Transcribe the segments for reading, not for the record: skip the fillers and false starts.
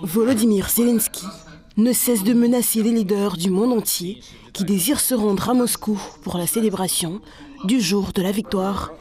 Volodymyr Zelensky ne cesse de menacer les leaders du monde entier qui désirent se rendre à Moscou pour la célébration du jour de la victoire.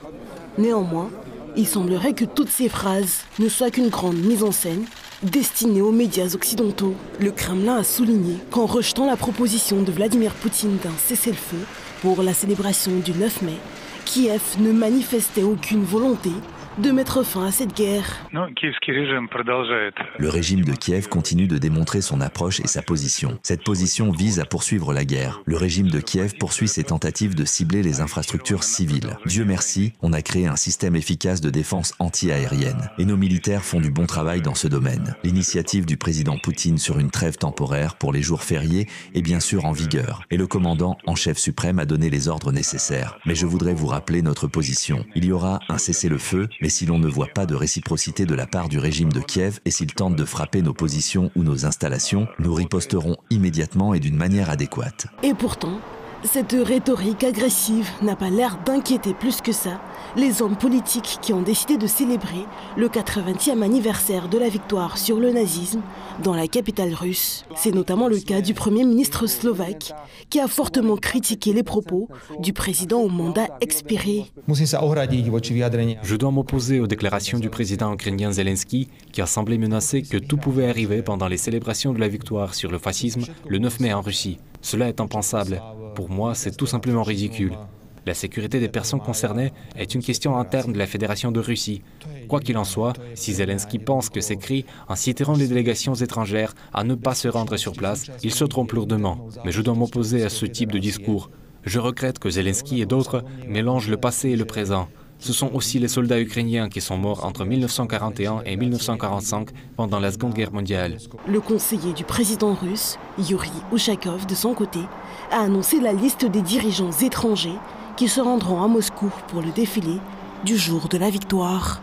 Néanmoins, il semblerait que toutes ces phrases ne soient qu'une grande mise en scène destinée aux médias occidentaux. Le Kremlin a souligné qu'en rejetant la proposition de Vladimir Poutine d'un cessez-le-feu pour la célébration du 9 mai, Kiev ne manifestait aucune volonté de mettre fin à cette guerre. Le régime de Kiev continue de démontrer son approche et sa position. Cette position vise à poursuivre la guerre. Le régime de Kiev poursuit ses tentatives de cibler les infrastructures civiles. Dieu merci, on a créé un système efficace de défense anti-aérienne. Et nos militaires font du bon travail dans ce domaine. L'initiative du président Poutine sur une trêve temporaire pour les jours fériés est bien sûr en vigueur. Et le commandant en chef suprême a donné les ordres nécessaires. Mais je voudrais vous rappeler notre position. Il y aura un cessez-le-feu, mais si l'on ne voit pas de réciprocité de la part du régime de Kiev et s'il tente de frapper nos positions ou nos installations, nous riposterons immédiatement et d'une manière adéquate. Et pourtant, cette rhétorique agressive n'a pas l'air d'inquiéter plus que ça les hommes politiques qui ont décidé de célébrer le 80e anniversaire de la victoire sur le nazisme dans la capitale russe. C'est notamment le cas du Premier ministre slovaque qui a fortement critiqué les propos du président au mandat expiré. Je dois m'opposer aux déclarations du président ukrainien Zelensky qui a semblé menacer que tout pouvait arriver pendant les célébrations de la victoire sur le fascisme le 9 mai en Russie. Cela est impensable. Pour moi, c'est tout simplement ridicule. La sécurité des personnes concernées est une question interne de la Fédération de Russie. Quoi qu'il en soit, si Zelensky pense que ces cris inciteront les délégations étrangères à ne pas se rendre sur place, il se trompe lourdement. Mais je dois m'opposer à ce type de discours. Je regrette que Zelensky et d'autres mélangent le passé et le présent. Ce sont aussi les soldats ukrainiens qui sont morts entre 1941 et 1945 pendant la Seconde Guerre mondiale. Le conseiller du président russe, Yuri Ushakov, de son côté, a annoncé la liste des dirigeants étrangers qui se rendront à Moscou pour le défilé du jour de la victoire.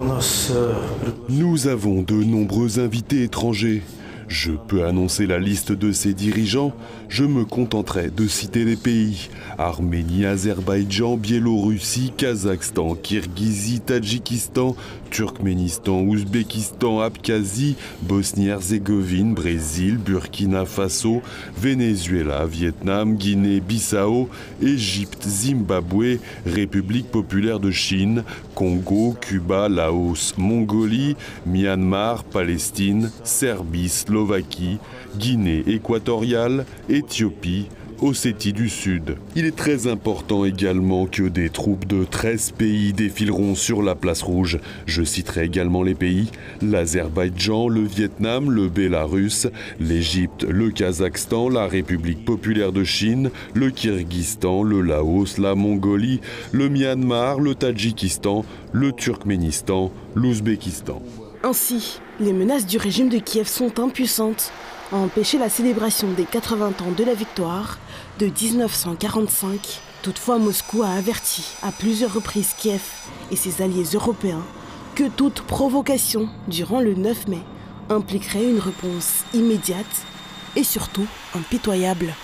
Nous avons de nombreux invités étrangers. Je peux annoncer la liste de ces dirigeants. Je me contenterai de citer les pays: Arménie, Azerbaïdjan, Biélorussie, Kazakhstan, Kirghizie, Tadjikistan, Turkménistan, Ouzbékistan, Abkhazie, Bosnie-Herzégovine, Brésil, Burkina Faso, Venezuela, Vietnam, Guinée-Bissau, Égypte, Zimbabwe, République populaire de Chine, Congo, Cuba, Laos, Mongolie, Myanmar, Palestine, Serbie, Slovaquie, Guinée équatoriale, Éthiopie, Ossétie du Sud. Il est très important également que des troupes de 13 pays défileront sur la place rouge. Je citerai également les pays: l'Azerbaïdjan, le Vietnam, le Bélarus, l'Égypte, le Kazakhstan, la République populaire de Chine, le Kirghizistan, le Laos, la Mongolie, le Myanmar, le Tadjikistan, le Turkménistan, l'Ouzbékistan. Ainsi, les menaces du régime de Kiev sont impuissantes à empêcher la célébration des 80 ans de la victoire de 1945. Toutefois, Moscou a averti à plusieurs reprises Kiev et ses alliés européens que toute provocation durant le 9 mai impliquerait une réponse immédiate et surtout impitoyable.